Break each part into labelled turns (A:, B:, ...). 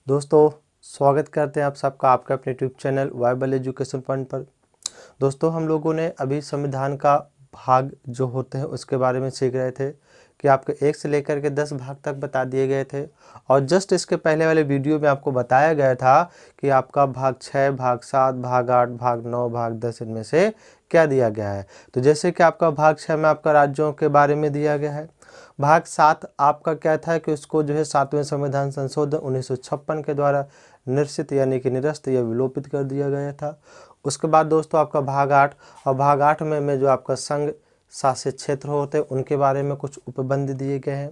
A: दोस्तों, स्वागत करते हैं आप सबका आपके अपने YouTube channel viable education point पर। दोस्तों, हम लोगों ने अभी संविधान का भाग जो होते हैं उसके बारे में सीख रहे थे कि आपके 1 से लेकर के 10 भाग तक बता दिए गए थे। और जस्ट इसके पहले वाले वीडियो में आपको बताया गया था कि आपका भाग 6, भाग 7, भाग 8, भाग 9, भाग 10 इनमें से क्या दिया गया है। तो जैसे कि आपका भाग 6 में आपका राज्यों के बारे में दिया गया है। भाग 7 आपका क्या था कि उसको जो है 7वें संविधान संशोधन 1956 के द्वारा निरसित यानी कि निरस्त या विलोपित कर दिया गया था। उसके बाद दोस्तों आपका भाग 8 और भाग 8 में जो आपका संघ शासित क्षेत्र होते हैं उनके बारे में कुछ उपबंध दिए गए हैं।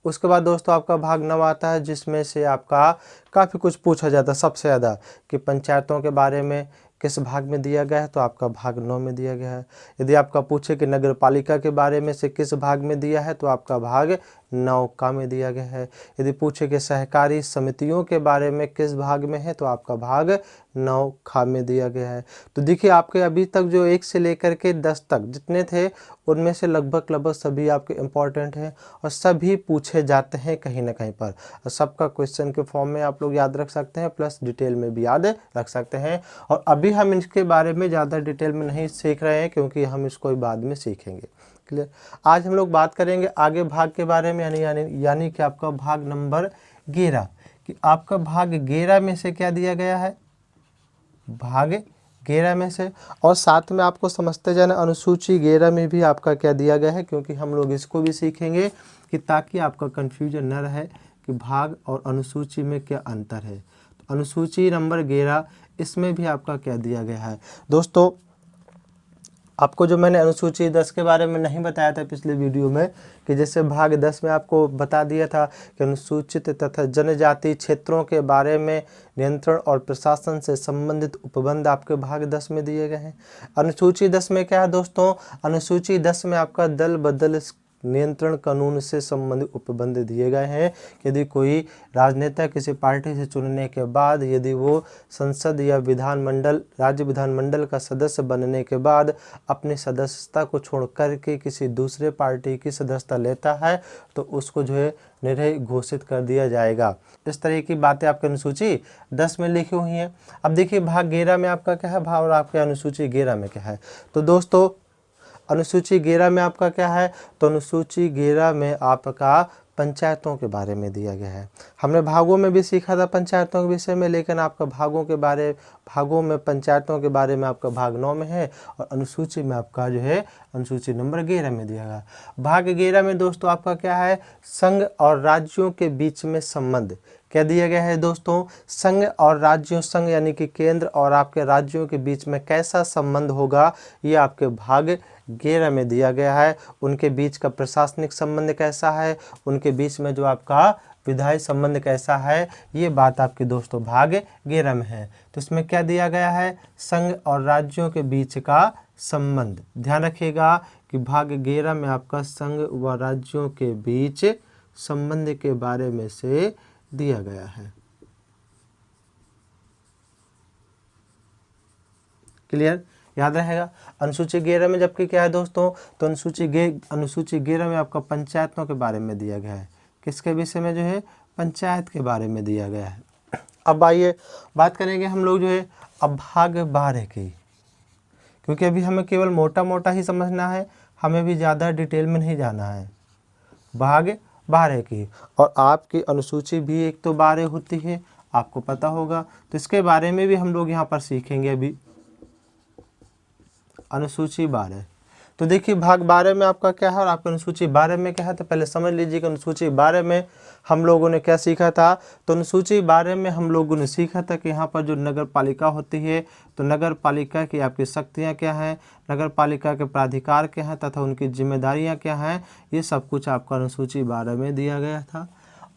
A: उसके बाद दोस्तों आपका भाग 9 आता है जिसमें से आपका काफ़ी कुछ पूछा जाता है सबसे ज़्यादा कि पंचायतों के बारे में किस भाग में दिया गया है, तो आपका भाग 9 में दिया गया है। यदि आपका पूछे कि नगर पालिका के बारे में से किस भाग में दिया है, तो आपका भाग 9 का में दिया गया है। यदि पूछे कि सहकारी समितियों के बारे में किस भाग में है, तो आपका भाग 9 खा में दिया गया है। तो देखिए आपके अभी तक जो 1 से लेकर के 10 तक जितने थे उनमें से लगभग सभी आपके इम्पॉर्टेंट हैं और सभी पूछे जाते हैं कहीं ना कहीं पर। और सबका क्वेश्चन के फॉर्म में आप लोग याद रख सकते हैं, प्लस डिटेल में भी याद रख सकते हैं। और अभी हम इसके बारे में ज़्यादा डिटेल में नहीं सीख रहे हैं क्योंकि हम इसको बाद में सीखेंगे। क्लियर। आज हम लोग बात करेंगे आगे भाग के बारे में यानी कि आपका भाग नंबर 11 कि आपका भाग 11 में से क्या दिया गया है, भाग 11 में से। और साथ में आपको समझते जाना अनुसूची 11 में भी आपका क्या दिया गया है, क्योंकि हम लोग इसको भी सीखेंगे कि ताकि आपका कन्फ्यूजन न रहे कि भाग और अनुसूची में क्या अंतर है। तो अनुसूची नंबर 11 इसमें भी आपका क्या दिया गया है। दोस्तों, आपको जो मैंने अनुसूची 10 के बारे में नहीं बताया था पिछले वीडियो में कि जैसे भाग 10 में आपको बता दिया था कि अनुसूचित तथा जनजाति क्षेत्रों के बारे में नियंत्रण और प्रशासन से संबंधित उपबंध आपके भाग 10 में दिए गए हैं। अनुसूची 10 में क्या है दोस्तों, अनुसूची 10 में आपका दल बदल नियंत्रण कानून से संबंधित उपबंध दिए गए हैं। यदि कोई राजनेता किसी पार्टी से चुनने के बाद यदि वो संसद या विधानमंडल राज्य विधानमंडल का सदस्य बनने के बाद अपनी सदस्यता को छोड़ करके किसी दूसरे पार्टी की सदस्यता लेता है तो उसको जो है निर्दलीय घोषित कर दिया जाएगा। इस तरह की बातें आपकी अनुसूची 10 में लिखी हुई हैं। अब देखिए भाग 11 में आपका क्या है, भाग और आपके अनुसूची 11 में क्या है। तो दोस्तों अनुसूची 11 में आपका क्या है, तो अनुसूची 11 में आपका पंचायतों के बारे में दिया गया है। हमने भागों में भी सीखा था पंचायतों के विषय में, लेकिन आपका भागों में पंचायतों के बारे में आपका भाग 9 में है और अनुसूची में आपका जो है अनुसूची नंबर 11 में दिया गया। भाग 11 में दोस्तों आपका क्या है, संघ और राज्यों के बीच में संबंध क्या दिया गया है दोस्तों, संघ और राज्यों, संघ यानी कि केंद्र और आपके राज्यों के बीच में कैसा संबंध होगा ये आपके भाग 11 में दिया गया है। उनके बीच का प्रशासनिक संबंध कैसा है, उनके बीच में जो आपका विधायी संबंध कैसा है, ये बात आपके दोस्तों भाग 11 में है। तो इसमें क्या दिया गया है, संघ और राज्यों के बीच का संबंध। ध्यान रखिएगा कि भाग 11 में आपका संघ व राज्यों के बीच संबंध के बारे में से दिया गया है। क्लियर, याद रहेगा। अनुसूची 11 में जबकि क्या है दोस्तों, तो अनुसूची 11 में आपका पंचायतों के बारे में दिया गया है। किसके विषय में जो है, पंचायत के बारे में दिया गया है। अब आइए बात करेंगे हम लोग जो है अब भाग 12 की, क्योंकि अभी हमें केवल मोटा मोटा ही समझना है, हमें भी ज़्यादा डिटेल में नहीं जाना है। भाग 12 की, और आपकी अनुसूची भी एक तो 12 होती है, आपको पता होगा, तो इसके बारे में भी हम लोग यहाँ पर सीखेंगे अभी। अनुसूची 12, तो देखिए भाग 12 में आपका क्या है और आपकी अनुसूची 12 में क्या है, तो पहले समझ लीजिए कि अनुसूची 12 में हम लोगों ने क्या सीखा था। तो अनुसूची 12 में हम लोगों ने सीखा था कि यहाँ पर जो नगर पालिका होती है, तो नगर पालिका की आपकी शक्तियाँ क्या हैं, नगर पालिका के प्राधिकार क्या हैं तथा उनकी जिम्मेदारियाँ क्या हैं, ये सब कुछ आपका अनुसूची 12 में दिया गया था।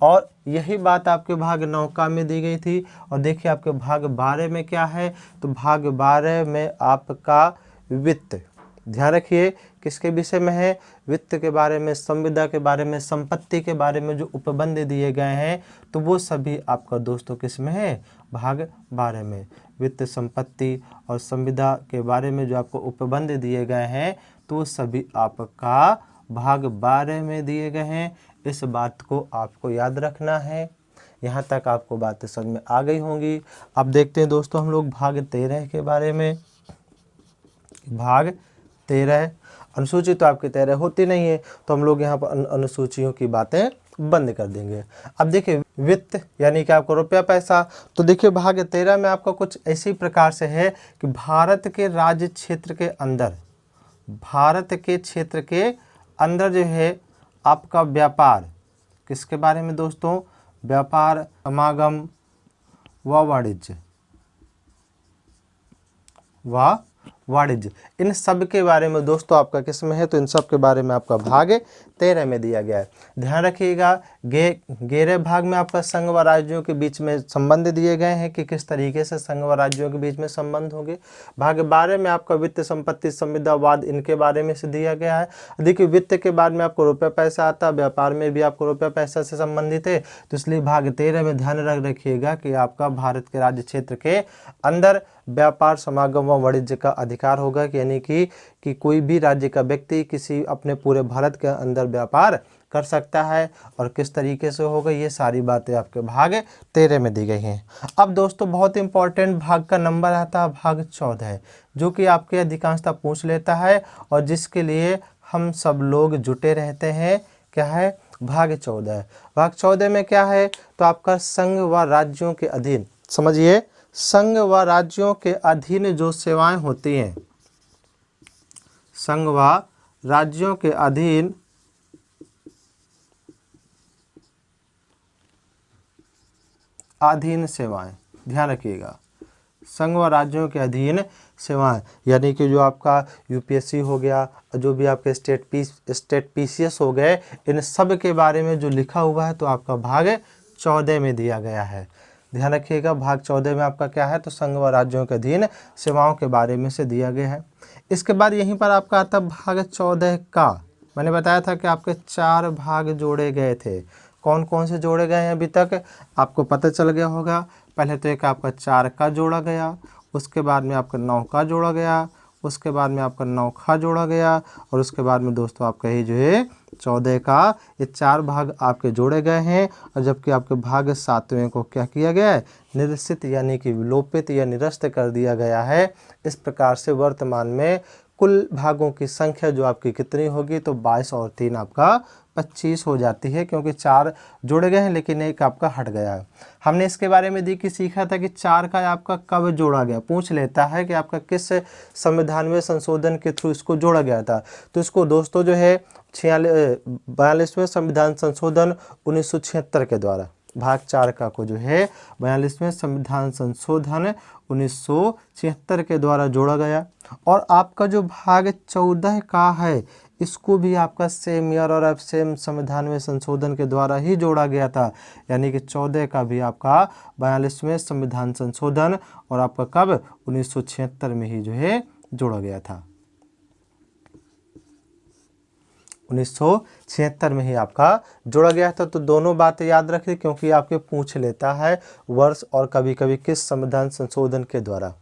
A: और यही बात आपके भाग 9 का में दी गई थी। और देखिए आपके भाग 12 में क्या है, तो भाग 12 में आपका वित्त, ध्यान रखिए किसके विषय में है, वित्त के बारे में, संविदा के बारे में, संपत्ति के बारे में जो उपबंध दिए गए हैं तो वो सभी आपका दोस्तों किस में है, भाग 12 में। वित्त, संपत्ति और संविदा के बारे में जो आपको उपबंध दिए गए हैं तो वो सभी आपका भाग 12 में दिए गए हैं। इस बात को आपको याद रखना है। यहाँ तक आपको बातें समझ में आ गई होंगी। अब देखते हैं दोस्तों हम लोग भाग 13 के बारे में। भाग 13, अनुसूची तो आपकी 13 होती नहीं है, तो हम लोग यहाँ पर अनुसूचियों की बातें बंद कर देंगे। अब देखिए वित्त यानी कि आपको रुपया पैसा, तो देखिए भाग 13 में आपका कुछ इसी प्रकार से है कि भारत के राज्य क्षेत्र के अंदर, भारत के क्षेत्र के अंदर जो है आपका व्यापार, किसके बारे में दोस्तों, व्यापार, समागम व वाणिज्य, इन सब के बारे में दोस्तों आपका किस में है, तो इन सब के बारे में आपका भाग 13 में दिया गया है। ध्यान रखिएगा 11 भाग में आपका संघ व राज्यों के बीच में संबंध दिए गए हैं कि किस तरीके से संघ व राज्यों के बीच में संबंध होंगे। भाग 12 में आपका वित्त, संपत्ति, संविदावाद, इनके बारे में से दिया गया है। देखिए वित्त के बाद में आपको रुपया पैसा आता है, व्यापार में भी आपको रुपया पैसा से संबंधित है, तो इसलिए भाग 13 में ध्यान रखिएगा कि आपका भारत के राज्य क्षेत्र के अंदर व्यापार, समागम व वाणिज्य का अधिकार होगा, यानी कि कोई भी राज्य का व्यक्ति किसी अपने पूरे भारत के अंदर व्यापार कर सकता है, और किस तरीके से होगा ये सारी बातें आपके भाग 13 में दी गई हैं। अब दोस्तों बहुत इंपॉर्टेंट भाग का नंबर आता है भाग 14, जो कि आपके अधिकांशतः पूछ लेता है और जिसके लिए हम सब लोग जुटे रहते हैं। क्या है भाग 14? भाग 14 में क्या है, तो आपका संघ व राज्यों के अधीन, समझिए संघ व राज्यों के अधीन जो सेवाएं होती हैं, संघ व राज्यों के अधीन सेवाएं, ध्यान रखिएगा संघ व राज्यों के अधीन सेवाएं, यानी कि जो आपका यूपीएससी हो गया, जो भी आपके स्टेट पीसीएस हो गए, इन सब के बारे में जो लिखा हुआ है तो आपका भाग 14 में दिया गया है। ध्यान रखिएगा भाग 14 में आपका क्या है, तो संघ व राज्यों के अधीन सेवाओं के बारे में से दिया गया है। इसके बाद यहीं पर आपका आता भाग 14 का, मैंने बताया था कि आपके 4 भाग जोड़े गए थे। कौन कौन से जोड़े गए हैं अभी तक आपको पता चल गया होगा। पहले तो एक आपका 4 का जोड़ा गया, उसके बाद में आपका 9 का जोड़ा गया, उसके बाद में आपका 9 का जोड़ा गया, और उसके बाद में दोस्तों आपका ये जो है 14 का, ये 4 भाग आपके जोड़े गए हैं। और जबकि आपके भाग 7वें को क्या किया गया है, निरसित यानी कि विलोपित या निरस्त कर दिया गया है। इस प्रकार से वर्तमान में कुल भागों की संख्या जो आपकी कितनी होगी, तो 22 और 3 आपका 25 हो जाती है, क्योंकि 4 जोड़े गए हैं लेकिन एक आपका हट गया है। हमने इसके बारे में सीखा था कि 4 का आपका कब जोड़ा गया, पूछ लेता है कि आपका किस संविधान में संशोधन के थ्रू इसको जोड़ा गया था। तो इसको दोस्तों जो है 42वें संविधान संशोधन 1976 के द्वारा, भाग 4 का को जो है 42वें संविधान संशोधन 1976 के द्वारा जोड़ा गया। और आपका जो भाग 14 का है, इसको भी आपका सेम ईयर और सेम संविधान में संशोधन के द्वारा ही जोड़ा गया था, यानी कि 14 का भी आपका 42वें संविधान संशोधन और आपका कब 1976 में ही जो है जोड़ा गया था। 1976 में ही आपका जोड़ा गया था। तो दोनों बातें याद रखिए, क्योंकि आपके पूछ लेता है वर्ष और कभी कभी किस संविधान संशोधन के द्वारा।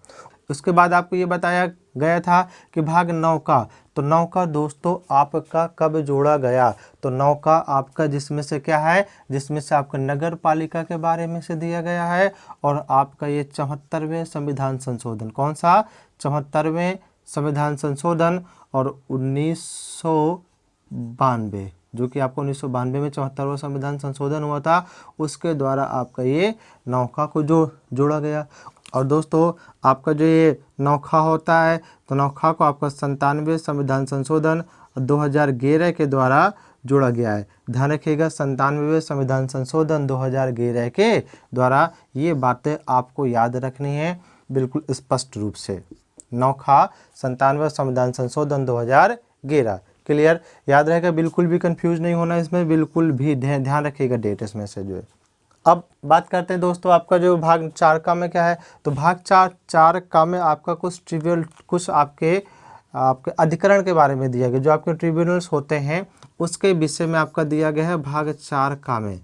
A: उसके बाद आपको ये बताया गया था कि भाग 9 का, तो 9 का दोस्तों आपका कब जोड़ा गया, तो 9 का आपका जिसमें से क्या है, जिसमें से आपका नगर पालिका के बारे में से दिया गया है। और आपका ये 74वें संविधान संशोधन, कौन सा 74वें संविधान संशोधन और 1992, जो कि आपको 1992 में 74वां संविधान संशोधन हुआ था, उसके द्वारा आपका ये 9 का को जोड़ा गया। और दोस्तों आपका जो ये 9 का होता है, तो 9 का को आपका 97वें संविधान संशोधन 2011 के द्वारा जोड़ा गया है। ध्यान रखिएगा 97वें संविधान संशोधन 2011 के द्वारा, ये बातें आपको याद रखनी है बिल्कुल स्पष्ट रूप से। 9 का 97वां संविधान संशोधन 2011, क्लियर, याद रहेगा, बिल्कुल भी कंफ्यूज नहीं होना इसमें, बिल्कुल भी ध्यान रखिएगा डेट इसमें से जो है। अब बात करते हैं दोस्तों आपका जो भाग 4 का में क्या है, तो भाग 4 का में आपका कुछ ट्रिब्यूनल, कुछ आपके अधिकरण के बारे में दिया गया, जो आपके ट्रिब्यूनल्स होते हैं उसके विषय में आपका दिया गया है भाग 4 का में।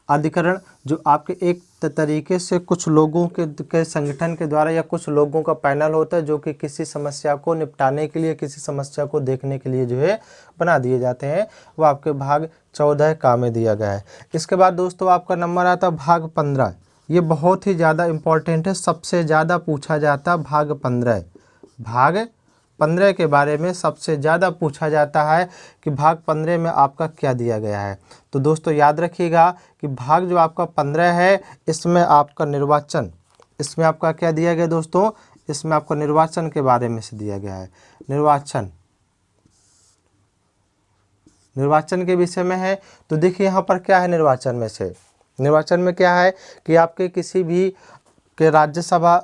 A: अधिकरण जो आपके एक तरीके से कुछ लोगों के संगठन के द्वारा या कुछ लोगों का पैनल होता है जो कि किसी समस्या को निपटाने के लिए, किसी समस्या को देखने के लिए जो है बना दिए जाते हैं, वो आपके भाग 14 का में दिया गया है। इसके बाद दोस्तों आपका नंबर आता है भाग 15। ये बहुत ही ज़्यादा इम्पोर्टेंट है, सबसे ज़्यादा पूछा जाता भाग 15। भाग 15 के बारे में सबसे ज़्यादा पूछा जाता है कि भाग 15 में आपका क्या दिया गया है। तो दोस्तों याद रखिएगा कि भाग जो आपका 15 है इसमें आपका निर्वाचन, इसमें आपका क्या दिया गया दोस्तों, इसमें आपका निर्वाचन के बारे में से दिया गया है। निर्वाचन के विषय में है। तो देखिए यहाँ पर क्या है निर्वाचन में से, निर्वाचन में क्या है कि आपके किसी भी के राज्यसभा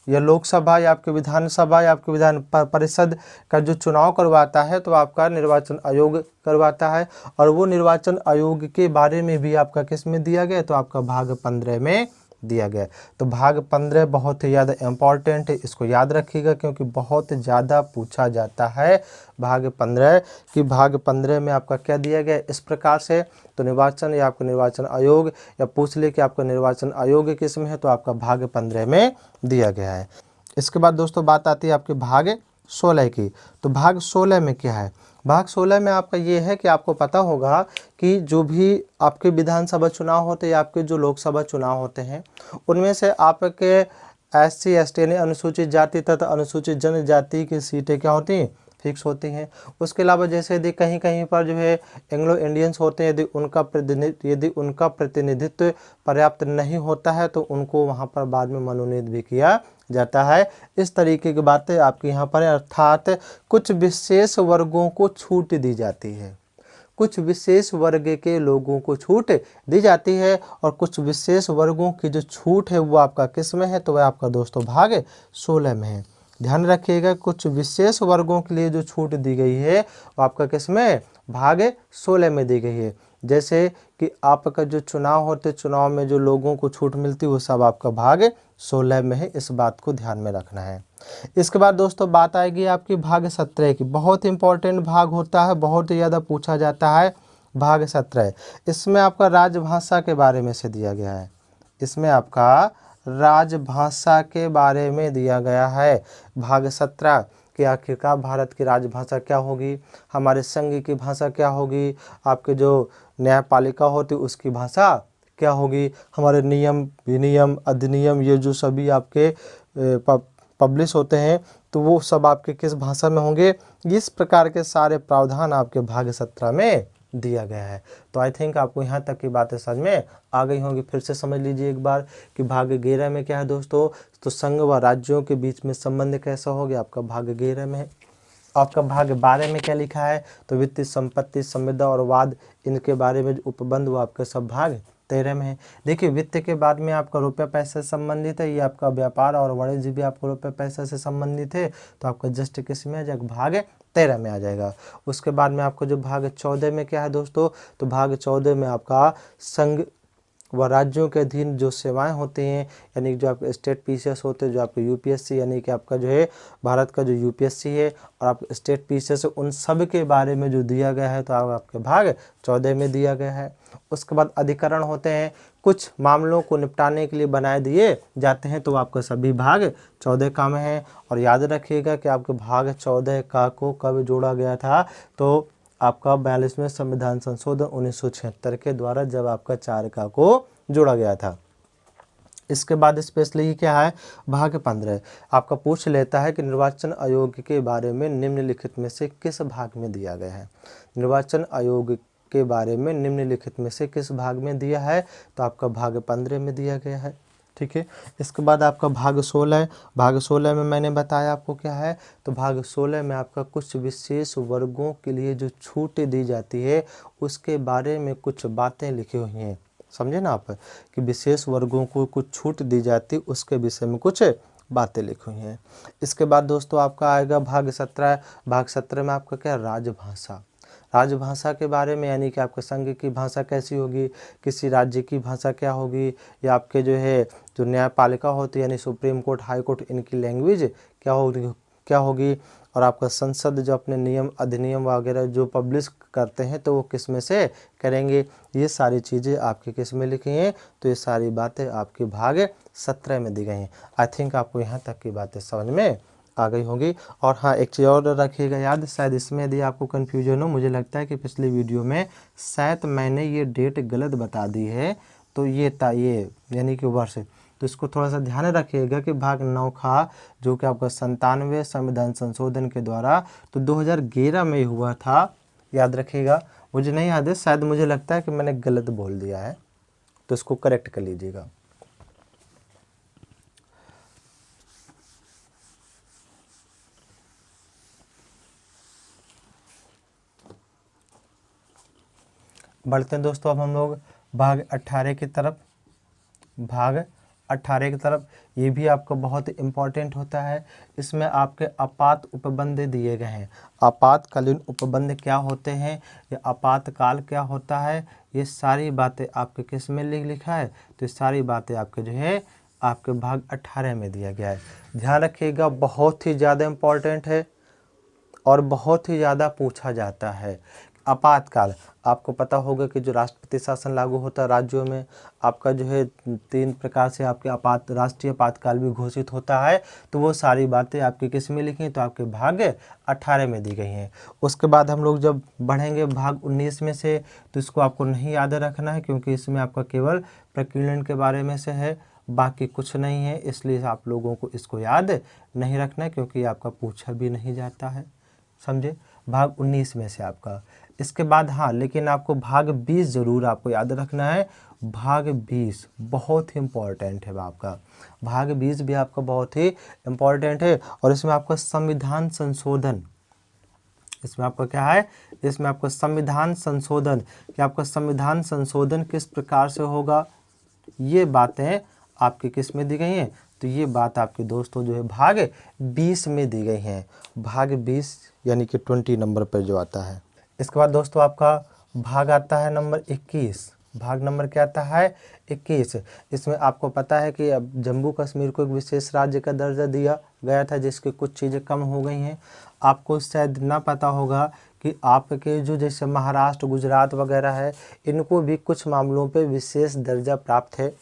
A: या लोकसभा या आपके विधानसभा या आपके विधान परिषद का जो चुनाव करवाता है तो आपका निर्वाचन आयोग करवाता है। और वो निर्वाचन आयोग के बारे में भी आपका किस में दिया गया, तो आपका भाग 15 में दिया गया। तो भाग 15 बहुत ही ज़्यादा इम्पॉर्टेंट है, इसको याद रखिएगा क्योंकि बहुत ज़्यादा पूछा जाता है भाग 15 कि भाग 15 में आपका क्या दिया गया इस प्रकार से। तो निर्वाचन या आपका निर्वाचन आयोग, या पूछ ले कि आपका निर्वाचन आयोग किस में है, तो आपका भाग 15 में दिया गया है। इसके बाद दोस्तों बात आती है आपके भाग 16 की। तो भाग 16 में क्या है, भाग 16 में आपका ये है कि आपको पता होगा कि जो भी आपके विधानसभा चुनाव होते हैं या आपके जो लोकसभा चुनाव होते हैं उनमें से आपके SC ST यानी अनुसूचित जाति तथा अनुसूचित जनजाति की सीटें क्या होती हैं, फिक्स होती हैं। उसके अलावा जैसे यदि कहीं कहीं पर जो है एंग्लो इंडियंस होते हैं, यदि उनका प्रतिनिधित्व पर्याप्त नहीं होता है तो उनको वहाँ पर बाद में मनोनीत भी किया जाता है। इस तरीके की बातें आपकी यहाँ पर, अर्थात कुछ विशेष वर्गों को छूट दी जाती है, कुछ विशेष वर्ग के लोगों को छूट दी जाती है। और कुछ विशेष वर्गों की जो छूट है वो आपका किस में है, तो वह आपका दोस्तों भाग 16 में है। ध्यान रखिएगा कुछ विशेष वर्गों के लिए जो छूट दी गई है वो आपका किस में, भाग 16 में दी गई है। जैसे कि आपका जो चुनाव होते, चुनाव में जो लोगों को छूट मिलती है वो सब आपका भाग 16 में है, इस बात को ध्यान में रखना है। इसके बाद दोस्तों बात आएगी आपकी भाग 17 की। बहुत इंपॉर्टेंट भाग होता है, बहुत ही ज़्यादा पूछा जाता है भाग 17। इसमें आपका राजभाषा के बारे में से दिया गया है, इसमें आपका राजभाषा के बारे में दिया गया है भाग 17 कि आखिरकार भारत की राजभाषा क्या होगी, हमारे संघ की भाषा क्या होगी, आपके जो न्यायपालिका होती उसकी भाषा क्या होगी, हमारे नियम विनियम अधिनियम ये जो सभी आपके पब्लिश होते हैं तो वो सब आपके किस भाषा में होंगे। इस प्रकार के सारे प्रावधान आपके भाग 17 में दिया गया है। तो आई थिंक आपको यहाँ तक की बातें समझ में आ गई होंगी। फिर से समझ लीजिए एक बार कि भाग 11 में क्या है दोस्तों, तो संघ व राज्यों के बीच में संबंध कैसा हो गया, आपका भाग 11 में है। आपका भाग 12 में क्या लिखा है, तो वित्तीय संपत्ति संविदा और वाद इनके बारे में जो उपबंध वो आपका सब भाग 13 में है। देखिए वित्त के बाद में आपका रुपये पैसे से संबंधित है, ये आपका व्यापार और वाणिज्य भी आपको रुपये पैसे से संबंधित है, तो आपका जस्ट किस में आ जाएगा, भाग 13 में आ जाएगा। उसके बाद में आपको जो भाग 14 में क्या है दोस्तों, तो भाग 14 में आपका संघ व राज्यों के अधीन जो सेवाएं होती हैं, यानी जो आपके स्टेट PCS होते हैं, जो आपके UPSC यानी कि आपका जो है भारत का जो UPSC है और आप स्टेट PCS है, उन सब के बारे में जो दिया गया है तो आपके भाग 14 में दिया गया है। उसके बाद अधिकरण होते हैं, कुछ मामलों को निपटाने के लिए बनाए दिए जाते हैं, तो आपका सभी भाग 14 का में है। और याद रखिएगा कि आपके भाग 14 का को कब जोड़ा गया था, तो आपका 42वें संविधान संशोधन 1976 के द्वारा, जब आपका 4 का को जोड़ा गया था। इसके बाद स्पेशली क्या है, भाग 15 आपका पूछ लेता है कि निर्वाचन आयोग के बारे में निम्नलिखित में से किस भाग में दिया गया है। निर्वाचन आयोग के बारे में निम्नलिखित में से किस भाग में दिया है, तो आपका भाग 15 में दिया गया है। ठीक है। इसके बाद आपका भाग 16, भाग 16 में मैंने बताया आपको क्या है, तो भाग 16 में आपका कुछ विशेष वर्गों के लिए जो छूट दी जाती है उसके बारे में कुछ बातें लिखी हुई हैं। समझे ना आप, कि विशेष वर्गों को कुछ छूट दी जाती उसके विषय में कुछ बातें लिखी हुई हैं। इसके बाद दोस्तों आपका आएगा भाग 17। भाग 17 में आपका क्या, राजभाषा। राजभाषा के बारे में, यानी कि आपके संघ की भाषा कैसी होगी, किसी राज्य की भाषा क्या होगी, या आपके जो है जो न्यायपालिका होती है यानी सुप्रीम कोर्ट हाई कोर्ट, इनकी लैंग्वेज क्या होगी। और आपका संसद जो अपने नियम अधिनियम वगैरह जो पब्लिश करते हैं तो वो किस में से करेंगे। ये सारी चीज़ें आपके किस में लिखी हैं, तो ये सारी बातें आपके भाग 17 में दी गई हैं। आई थिंक आपको यहाँ तक की बातें समझ में आ गई होंगी। और हाँ, एक चीज़ और रखिएगा याद, शायद इसमें यदि आपको कन्फ्यूजन हो, मुझे लगता है कि पिछली वीडियो में शायद मैंने ये डेट गलत बता दी है, तो ये यानी कि वर्ष, तो इसको थोड़ा सा ध्यान रखिएगा कि भाग 9 खा जो कि आपका 97वें संविधान संशोधन के द्वारा तो 2011 में हुआ था, याद रखिएगा। मुझे नहीं याद है, शायद मुझे लगता है कि मैंने गलत बोल दिया है, तो इसको करेक्ट कर लीजिएगा। बढ़ते हैं दोस्तों, अब हम लोग भाग 18 की तरफ। भाग 18 की तरफ, ये भी आपका बहुत इम्पॉर्टेंट होता है। इसमें आपके आपात उपबंध दिए गए हैं। आपातकालीन उपबंध क्या होते हैं, या आपातकाल क्या होता है, ये सारी बातें आपके किस में लिखा है, तो ये सारी बातें आपके जो है आपके भाग 18 में दिया गया है। ध्यान रखिएगा, बहुत ही ज़्यादा इम्पॉर्टेंट है और बहुत ही ज़्यादा पूछा जाता है। आपातकाल, आपको पता होगा कि जो राष्ट्रपति शासन लागू होता है राज्यों में, आपका जो है 3 प्रकार से आपके राष्ट्रीय आपातकाल भी घोषित होता है। तो वो सारी बातें आपके किस में लिखी हैं, तो आपके भाग 18 में दी गई हैं। उसके बाद हम लोग जब बढ़ेंगे भाग 19 में से, तो इसको आपको नहीं याद रखना है, क्योंकि इसमें आपका केवल प्रकीर्णन के बारे में से है, बाकी कुछ नहीं है। इसलिए आप लोगों को इसको याद नहीं रखना है, क्योंकि आपका पूछा भी नहीं जाता है, समझे, भाग 19 में से आपका। इसके बाद हाँ, लेकिन आपको भाग 20 ज़रूर आपको याद रखना है। भाग 20 बहुत ही इम्पॉर्टेंट है आपका। भाग 20 भी आपका बहुत ही इम्पॉर्टेंट है, और इसमें आपका संविधान संशोधन, इसमें आपका क्या है, इसमें आपका संविधान संशोधन, कि आपका संविधान संशोधन किस प्रकार से होगा, ये बातें आपके किस में दी गई हैं, तो ये बात आपके दोस्तों जो है भाग 20 में दी गई हैं। भाग 20 यानी कि 20 नंबर पर जो आता है। इसके बाद दोस्तों आपका भाग आता है नंबर 21। भाग नंबर क्या आता है, 21। इसमें आपको पता है कि अब जम्मू कश्मीर को एक विशेष राज्य का दर्जा दिया गया था, जिसकी कुछ चीज़ें कम हो गई हैं। आपको शायद ना पता होगा कि आपके जो जैसे महाराष्ट्र, गुजरात वगैरह है, इनको भी कुछ मामलों पे विशेष दर्जा प्राप्त है।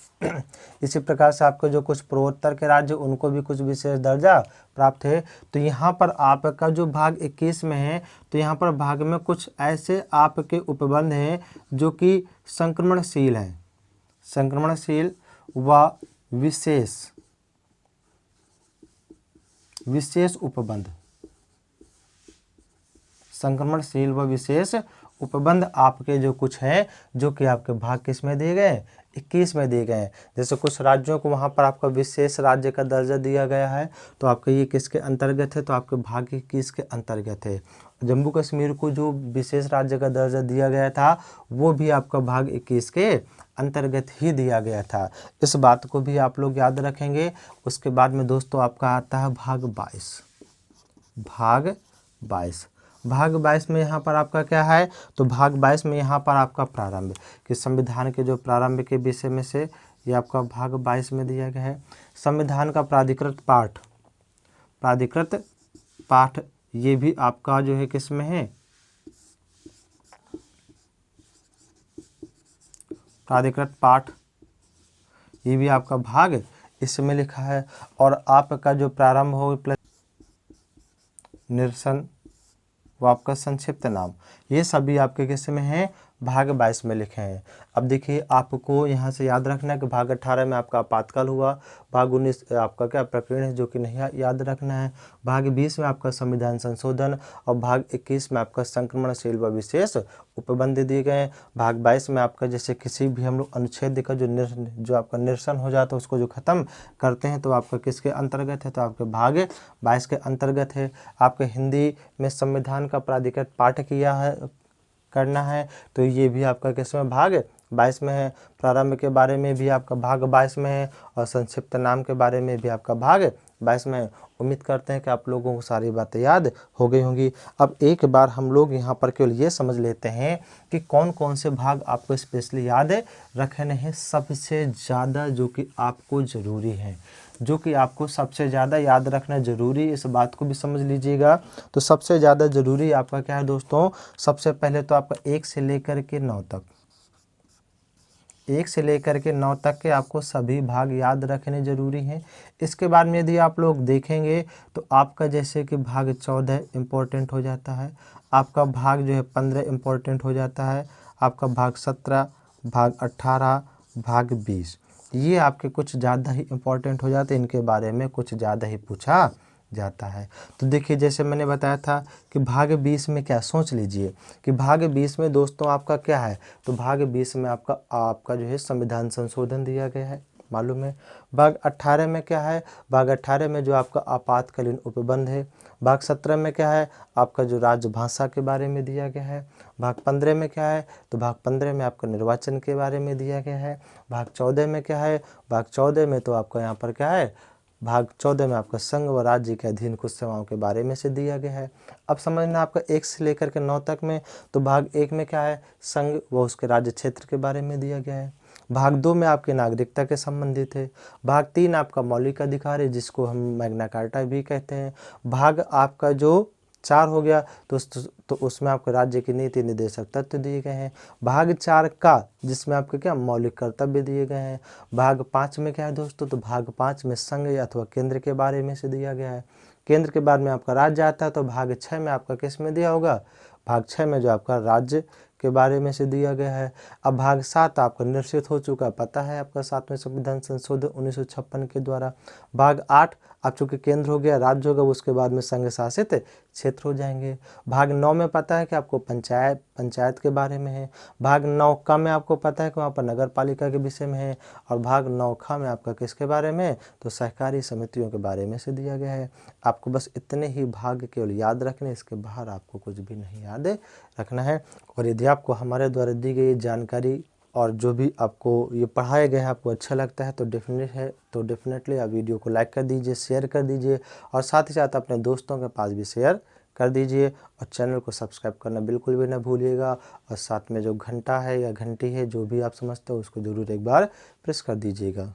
A: इसी प्रकार से आपके जो कुछ पूर्वोत्तर के राज्य, उनको भी कुछ विशेष दर्जा प्राप्त है। तो यहाँ पर आपका जो भाग 21 में है, तो यहाँ पर भाग में कुछ ऐसे आपके उपबंध हैं जो कि संक्रमणशील हैं, संक्रमणशील व विशेष उपबंध, संक्रमणशील व विशेष उपबंध आपके जो कुछ हैं, जो कि आपके भाग किस में दिए गए, 21 में दिए गए हैं। जैसे कुछ राज्यों को वहाँ पर आपका विशेष राज्य का दर्जा दिया गया है, तो आपका ये किसके अंतर्गत है, तो आपके भाग 21 के अंतर्गत है। जम्मू कश्मीर को जो विशेष राज्य का दर्जा दिया गया था, वो भी आपका भाग 21 के अंतर्गत ही दिया गया था। इस बात को भी आप लोग याद रखेंगे। उसके बाद में दोस्तों आपका आता है भाग 22। भाग 22, भाग 22 में यहाँ पर आपका क्या है, तो भाग 22 में यहाँ पर आपका प्रारंभ, कि संविधान के जो प्रारंभ के विषय में से ये आपका भाग 22 में दिया गया है। संविधान का प्राधिकृत पाठ ये भी आपका जो है किस में है, प्राधिकृत पाठ, ये भी आपका भाग इसमें लिखा है। और आपका जो प्रारंभ हो प्लस निरसन वो आपका संक्षिप्त नाम, ये सभी आपके किस में हैं, भाग 22 में लिखे हैं। अब देखिए, आपको यहाँ से याद रखना है कि भाग 18 में आपका आपातकाल हुआ, भाग 19 आपका क्या प्रकरण है, जो कि नहीं याद रखना है। भाग 20 में आपका संविधान संशोधन, और भाग 21 में आपका संक्रमणशील व विशेष उपबंध दिए गए हैं। भाग 22 में आपका जैसे किसी भी हम लोग अनुच्छेद का जो आपका निरसन हो जाता है, उसको जो ख़त्म करते हैं, तो आपका किसके अंतर्गत है, तो आपके भाग 22 के अंतर्गत है। आपके हिंदी में संविधान का प्राधिकृत पाठ किया है, करना है, तो ये भी आपका किसमें, भाग 22 में है। प्रारंभ के बारे में भी आपका भाग 22 में है, और संक्षिप्त नाम के बारे में भी आपका भाग 22 में। उम्मीद करते हैं कि आप लोगों को सारी बातें याद हो गई होंगी। अब एक बार हम लोग यहाँ पर केवल ये समझ लेते हैं कि कौन कौन से भाग आपको स्पेशली याद रखने हैं सबसे ज़्यादा, जो कि आपको ज़रूरी है, जो कि आपको सबसे ज़्यादा याद रखना ज़रूरी। इस बात को भी समझ लीजिएगा। तो सबसे ज़्यादा ज़रूरी आपका क्या है दोस्तों? सबसे पहले तो आपका 1 से लेकर के 9 तक, 1 से लेकर के 9 तक के आपको सभी भाग याद रखने ज़रूरी हैं। इसके बाद में यदि आप लोग देखेंगे तो आपका जैसे कि भाग 14 इम्पोर्टेंट हो जाता है, आपका भाग जो है 15 इम्पोर्टेंट हो जाता है, आपका भाग 17, भाग 18, भाग 20, ये आपके कुछ ज़्यादा ही इम्पोर्टेंट हो जाते हैं। इनके बारे में कुछ ज़्यादा ही पूछा जाता है। तो देखिए जैसे मैंने बताया था कि भाग 20 में क्या, सोच लीजिए कि भाग 20 में दोस्तों आपका क्या है, तो भाग 20 में आपका जो है संविधान संशोधन दिया गया है, मालूम है। भाग 18 में क्या है, भाग 18 में जो आपका आपातकालीन उपबंध है। भाग 17 में क्या है, आपका जो राजभाषा के बारे में दिया गया है। भाग 15 में क्या है, तो भाग 15 में आपका निर्वाचन के बारे में दिया गया है। भाग 14 में क्या है, भाग 14 में तो आपका यहाँ पर क्या है, भाग 14 में आपका संघ व राज्य के अधीन कुछ सेवाओं के बारे में से दिया गया है। अब समझना आपका 1 से लेकर के 9 तक में, तो भाग 1 में क्या है, संघ व उसके राज्य क्षेत्र के बारे में दिया गया है। भाग 2 में आपकी नागरिकता के संबंधित है। भाग 3 आपका मौलिक अधिकार है, जिसको हम मैग्ना कार्टा भी कहते हैं। भाग आपका जो 4 हो गया तो उसमें आपके राज्य की नीति निर्देशक तत्व दिए गए हैं। भाग 4 का, जिसमें आपके क्या मौलिक कर्तव्य दिए गए हैं। भाग 5 में क्या है दोस्तों, तो भाग 5 में संघ अथवा केंद्र के बारे में से दिया गया है। केंद्र के बाद में आपका राज्य आता है, तो भाग 6 में आपका किस में दिया होगा, भाग 6 में जो आपका राज्य के बारे में से दिया गया है। अब भाग 7 आपका निश्चित हो चुका, पता है आपका 7वें संविधान संशोधन 1956 के द्वारा। भाग 8 आप चूँकि केंद्र हो गया, राज्य होगा, उसके बाद में संघ शासित क्षेत्र हो जाएंगे। भाग 9 में पता है कि आपको पंचायत के बारे में है। भाग 9 का में आपको पता है कि वहाँ पर नगर पालिका के विषय में है। और भाग 9 खा में आपका किसके बारे में, तो सहकारी समितियों के बारे में से दिया गया है। आपको बस इतने ही भाग केवल याद रखने, इसके बाहर आपको कुछ भी नहीं याद रखना है। और यदि आपको हमारे द्वारा दी गई जानकारी और जो भी आपको ये पढ़ाया गया है आपको अच्छा लगता है, तो डेफिनेटली आप वीडियो को लाइक कर दीजिए, शेयर कर दीजिए, और साथ ही साथ अपने दोस्तों के पास भी शेयर कर दीजिए। और चैनल को सब्सक्राइब करना बिल्कुल भी ना भूलिएगा। और साथ में जो घंटा है या घंटी है, जो भी आप समझते हो, उसको ज़रूर एक बार प्रेस कर दीजिएगा।